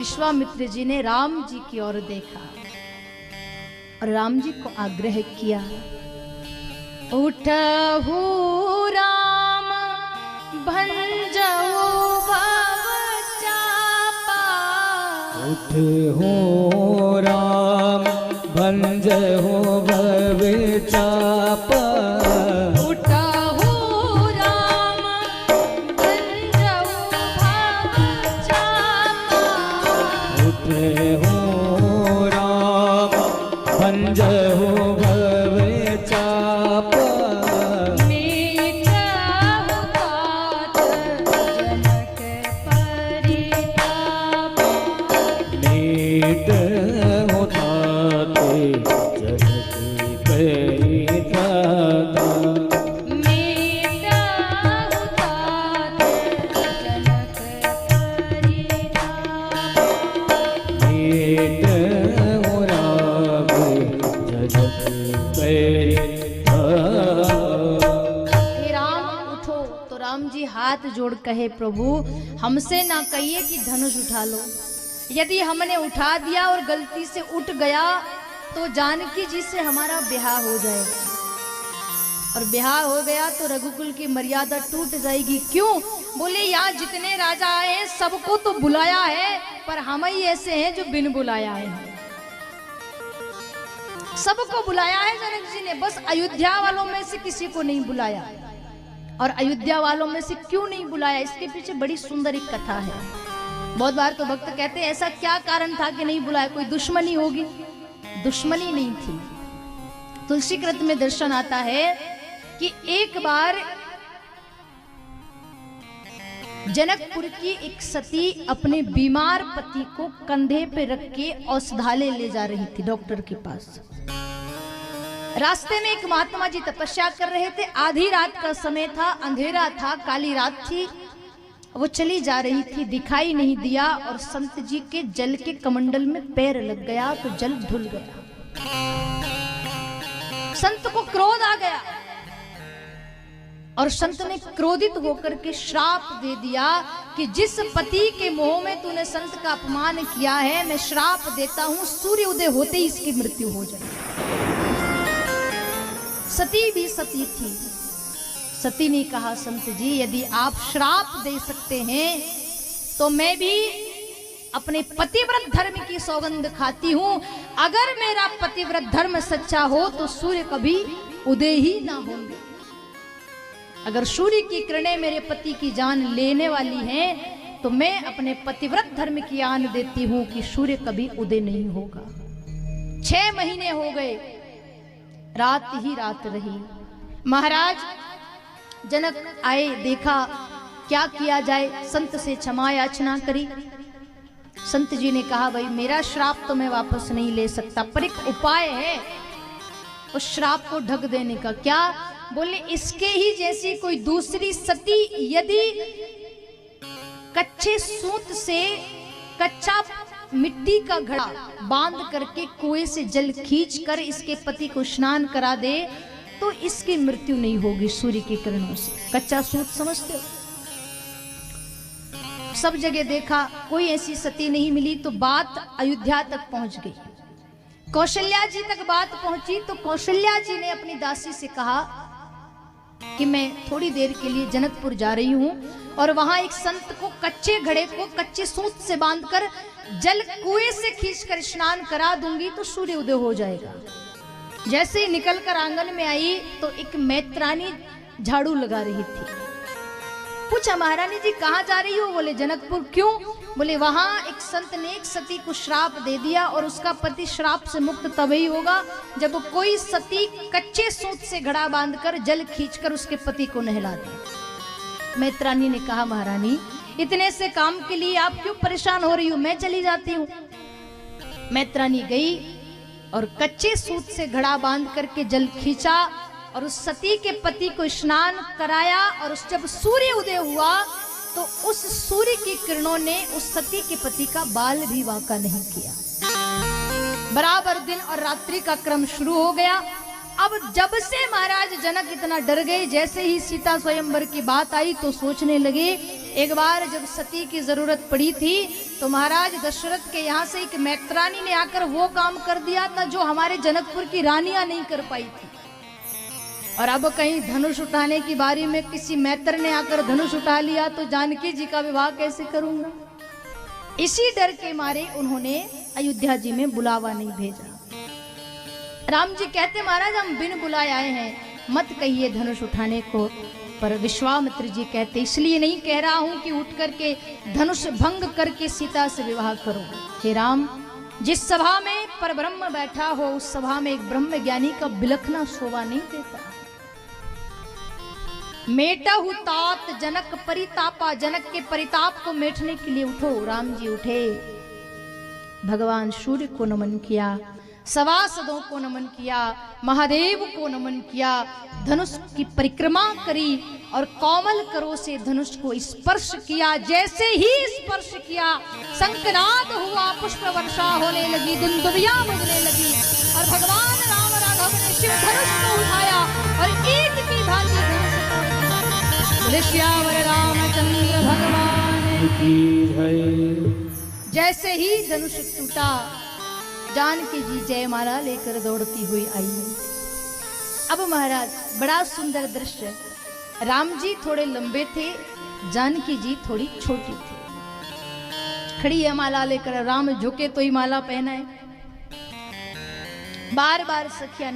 विश्वामित्र जी ने राम जी की ओर देखा और राम जी को आग्रह किया, उठहु राम भंजहु भव चापा। उठहु राम भंजहु भव चापा। उठहु राम भंजहु भव चापा। उठहु राम भंजहु भव चापा। मीटहु तात जनक परिताप। मीटहु तात जनक परिताप। मीटहु तात जनक परिताप। मीटहु राम जनक परिताप। हे राम उठो। तो राम जी हाथ जोड़ कहे, प्रभु हमसे ना कहिए कि धनुष उठा लो। यदि हमने उठा दिया और गलती से उठ गया तो जानकी जी से हमारा ब्याह हो जाएगा, और ब्याह हो गया तो रघुकुल की मर्यादा टूट जाएगी। क्यों? बोले यहाँ जितने राजा आए हैं सबको तो बुलाया है, पर हम ही ऐसे हैं जो बिन बुलाया है। सबको बुलाया है जनक जी ने, बस अयोध्या वालों में से किसी को नहीं बुलाया। और अयोध्या वालों में से क्यों नहीं बुलाया, इसके पीछे बड़ी सुंदर एक कथा है। बहुत बार तो भक्त कहते हैं ऐसा क्या कारण था कि नहीं बुलाया, कोई दुश्मनी होगी। दुश्मनी नहीं थी। तुलसी कृत में दर्शन आता है कि एक बार जनकपुर की एक सती अपने बीमार पति को कंधे पे रख के औषधालय ले जा रही थी डॉक्टर के पास। रास्ते में एक महात्मा जी तपस्या कर रहे थे। आधी रात का समय था, अंधेरा था, काली रात थी। वो चली जा रही थी, दिखाई नहीं दिया और संत जी के जल के कमंडल में पैर लग गया तो जल धुल गया। संत को क्रोध आ गया और संत ने क्रोधित होकर के श्राप दे दिया कि जिस पति के मोह में तूने संत का अपमान किया है, मैं श्राप देता हूं सूर्य उदय होते ही इसकी मृत्यु हो जाए। सती भी सती थी। सती ने कहा, संत जी यदि आप श्राप दे सकते हैं तो मैं भी अपने पतिव्रत धर्म की सौगंध खाती हूं। अगर मेरा पतिव्रत धर्म सच्चा हो तो सूर्य कभी उदय ही ना होंगे। अगर सूर्य की किरणें मेरे पति की जान लेने वाली हैं तो मैं अपने पतिव्रत धर्म की आन देती हूं कि सूर्य कभी उदय नहीं होगा। 6 महीने हो गए, रात ही रात रही। महाराज जनक आए, देखा क्या किया जाए, संत से क्षमा याचना करी। संत जी ने कहा, भाई मेरा श्राप तो मैं वापस नहीं ले सकता, पर एक उपाय है उस श्राप को ढक देने का। क्या? बोले इसके ही जैसी कोई दूसरी सती यदि कच्चे सूत से कच्चा मिट्टी का घड़ा बांध करके कुएं से जल खींच कर इसके पति को स्नान करा दे तो इसकी मृत्यु नहीं होगी सूर्य की किरणों से। कच्चा सूत समझते हो? सब जगह देखा, कोई ऐसी सती नहीं मिली तो बात अयोध्या तक पहुंच गई। कौशल्या जी तक बात पहुंची तो कौशल्या जी ने अपनी दासी से कहा कि मैं थोड़ी देर के लिए जनकपुर जा रही हूं और वहां एक संत को कच्चे घड़े को कच्चे सूत से बांधकर जल कुएं से खींचकर स्नान करा दूंगी तो सूर्य उदय हो जाएगा। जैसे ही निकलकर आंगन में आई तो एक मैत्रानी झाड़ू लगा रही थी। पूछा, महारानी जी कहाँ जा रही हो? बोले जनकपुर। क्यों? बोले वहां एक संत ने एक सती को श्राप दे दिया और उसका पति श्राप से मुक्त तभी होगा जब कोई सती कच्चे सूत से घड़ा बांधकर जल खींचकर उसके पति को नहला दे। मैत्रानी ने कहा, महारानी इतने से काम के लिए आप क्यों परेशान हो रही हो, मैं चली जाती हूँ। मैत्रानी गई और कच्चे सूत से घड़ा बांध करके जल खींचा और उस सती के पति को स्नान कराया। और उस जब सूर्य उदय हुआ तो उस सूर्य की किरणों ने उस सती के पति का बाल भी वाका नहीं किया। बराबर दिन और रात्रि का क्रम शुरू हो गया। अब जब से महाराज जनक इतना डर गए, जैसे ही सीता स्वयंवर की बात आई तो सोचने लगे एक बार जब सती की जरूरत पड़ी थी तो महाराज दशरथ के यहाँ से एक मैत्रानी ने आकर वो काम कर दिया था जो हमारे जनकपुर की रानियां नहीं कर पाई थी। और अब कहीं धनुष उठाने की बारी में किसी मैत्र ने आकर धनुष उठा लिया तो जानकी जी का विवाह कैसे करूंगा। इसी डर के मारे उन्होंने अयोध्या जी में बुलावा नहीं भेजा। राम जी कहते महाराज हम बिन बुलाए आए हैं, मत कहिए धनुष उठाने को। पर विश्वामित्र जी कहते इसलिए नहीं कह रहा हूं कि उठ करके धनुष भंग करके सीता से विवाह करो। हे राम, जिस सभा में परब्रह्म बैठा हो उस सभा में एक ब्रह्म ज्ञानी का बिलखना शोभा नहीं देता। मेटहु तात जनक परितापा, जनक के परिताप को मेटने के लिए उठो। राम जी उठे, भगवान सूर्य को नमन किया, सभासदों को नमन किया, महादेव को नमन किया, धनुष की परिक्रमा करी और कोमल करों से धनुष को स्पर्श किया। जैसे ही स्पर्श किया शंखनाद हुआ, पुष्प वर्षा होने लगी, दुंदुभियां बजने लगी और भगवान राम राघव ने शिव धनुष को उठाया और एक की भांति धनुष श्यावर रामचंद्र भगवान की जय। जैसे ही धनुष टूटा जानकी जी जयमाला लेकर दौड़ती हुई आई। अब महाराज बड़ा सुंदर दृश्य, राम जी थोड़े लंबे थे, जानकी जी थोड़ी छोटी थी। खड़ी है माला लेकर, राम झुके तो ही माला पहनाए। बार बार सखिया